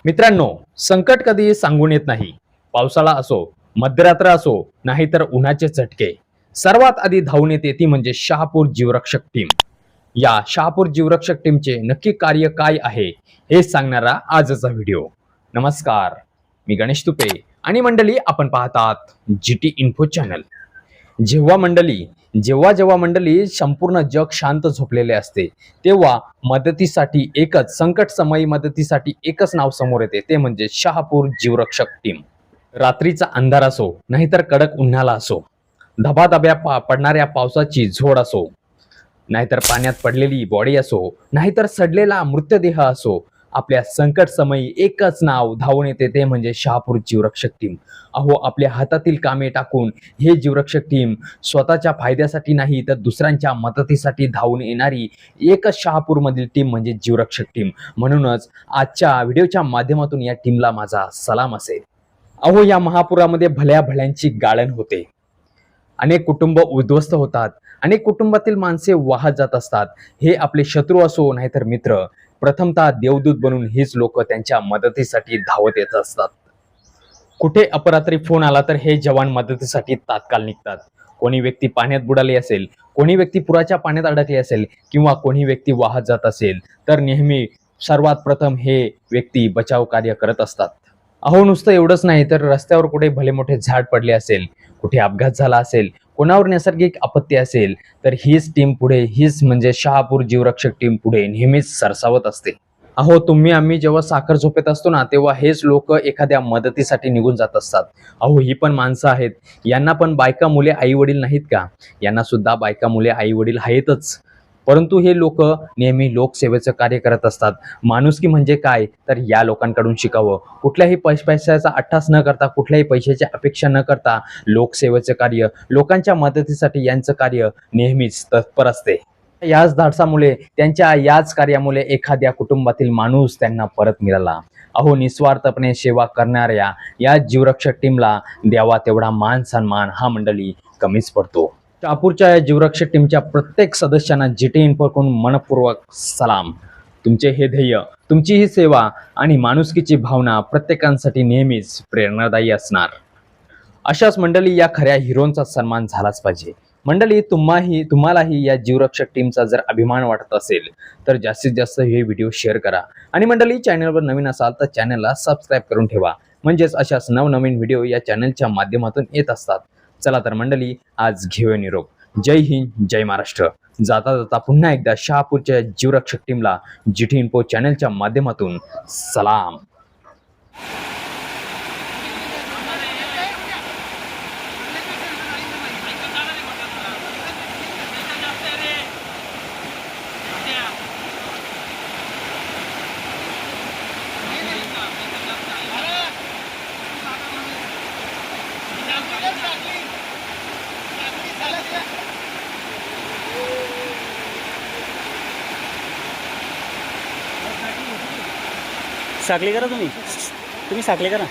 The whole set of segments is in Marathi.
मित्रांनो, संकट कधी सांगून येत नाही. पावसाळा असो, मध्यरात्र असो, नाहीतर उन्हाचे झटके. सर्वात आधी धावून येते ती म्हणजे शहापूर जीवरक्षक टीम. या शहापूर जीवरक्षक टीमचे नक्की कार्य काय आहे हे सांगणारा आजचा व्हिडिओ. नमस्कार, मी गणेश तुपे आणि मंडळी आपण पाहतात GT इन्फो चॅनल. जेव्हा मंडळी संपूर्ण जग शांत झोपलेले असते, तेव्हा संकट समयी मदतीसाठी एकच नाव समोर येते, ते म्हणजे शहापूर जीवरक्षक टीम. रात्रीचा अंधार असो, नाहीतर कडक उन्हाळा असो, पडणाऱ्या पावसाची झोड असो, नाहीतर पाण्यात पडलेली बॉडी असो, नाहीतर सडलेला मृतदेह असो, आपल्या संकट समयी एकच नाव धावून येते, ते म्हणजे शहापूर जीवरक्षक टीम. अहो, आपल्या हातातील कामे टाकून हे जीवरक्षक टीम स्वतःच्या फायद्यासाठी नाही तर दुसऱ्यांच्या मदतीसाठी धावून येणारी एकच शहापूर मधील टीम म्हणजे जीवरक्षक टीम. म्हणूनच आजच्या व्हिडिओच्या माध्यमातून या टीमला माझा सलाम असेल. अहो, या महापुरामध्ये भल्या भल्यांची गाळण होते. अनेक कुटुंब उद्ध्वस्त होतात, अनेक कुटुंबातील माणसे वाहत जात असतात. हे आपले शत्रू असो नाहीतर मित्र, प्रथमतः देवदूत बनून हीच लोक त्यांच्या मदतीसाठी धावत येत असतात. कुठे अपरात्री फोन आला तर हे जवान मदतीसाठी तात्काळ निघतात. कोणी व्यक्ती पाण्यात बुडाली असेल, कोणी व्यक्ती पुराच्या पाण्यात अडकली असेल किंवा कोणी व्यक्ती वाहत जात असेल तर नेहमी सर्वात प्रथम हे व्यक्ती बचाव कार्य करत असतात. अहो, नुसतं एवढंच नाही तर रस्त्यावर कुठे भले मोठे झाड पडले असेल, कुठे अपघात झाला असेल, कोणावर नैसर्गिक आपत्ती असेल तर हीच टीम पुढे, हीच म्हणजे शहापूर जीवरक्षक टीम पुढे नेहमीच सरसावत असते. अहो, तुम्ही आम्ही जेव्हा साखर झोपेत असतो ना, तेव्हा हेच लोक एखाद्या मदतीसाठी निघून जात असतात. अहो, ही पण माणसं आहेत, यांना पण बायका मुले आई वडील नाहीत का? यांना सुद्धा बायका मुले आई वडील आहेतच, परंतु हे लोक नेहमी लोकसेवेचं कार्य करत असतात. माणुसकी म्हणजे काय तर या लोकांकडून शिकावं. कुठल्याही पैशाचा अट्टास न करता, कुठल्याही पैशाची अपेक्षा न करता लोकसेवेचं कार्य, लोकांच्या मदतीसाठी यांचं कार्य नेहमीच तत्पर असते. याच धाडसामुळे, त्यांच्या याच कार्यामुळे एखाद्या कुटुंबातील माणूस त्यांना परत मिळाला. अहो, निस्वार्थपणे सेवा करणाऱ्या या जीवरक्षक टीमला द्यावा तेवढा मान सन्मान हा मंडळी कमीच पडतो. शहापूरच्या या जीवरक्षक टीमच्या प्रत्येक सदस्यांना GT इन्फोकडून मनपूर्वक सलाम. तुमचे हे ध्येय, तुमची ही सेवा आणि माणुसकीची भावना प्रत्येकांसाठी नेहमीच प्रेरणादायी असणार. अशाच मंडळी या खऱ्या हिरोंचा सन्मान झालाच पाहिजे. मंडळी, तुम्हालाही या जीवरक्षक टीमचा जर अभिमान वाटत असेल तर जास्तीत जास्त हे व्हिडिओ शेअर करा. आणि मंडळी, चॅनलवर नवीन असाल तर चॅनलला सबस्क्राईब करून ठेवा, म्हणजेच अशाच नवनवीन व्हिडिओ या चॅनलच्या माध्यमातून येत असतात. चला तर मंडळी, आज घेऊया निरोप. जय हिंद, जय महाराष्ट्र. जाता जाता पुन्हा एकदा शहापूरच्या जीवरक्षक टीमला GT इन्फो चॅनलच्या माध्यमातून सलाम. साखळी करा, तुम्ही साखळी करा.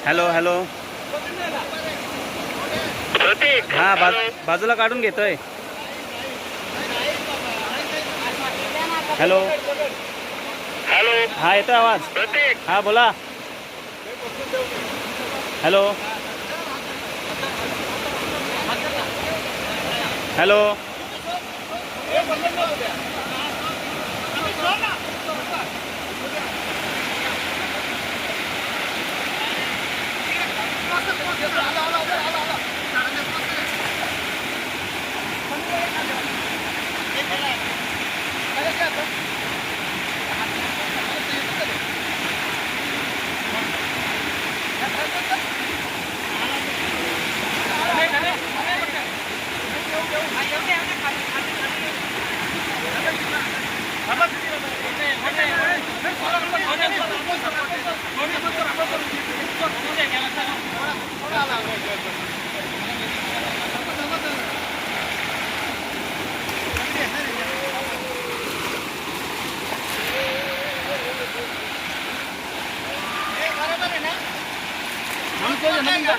Hello hello. हा, बाजूला काढून घेतोय. Hello hello. हा, येतोय आवाज. हा, बोला. Hello hello. शिवसेना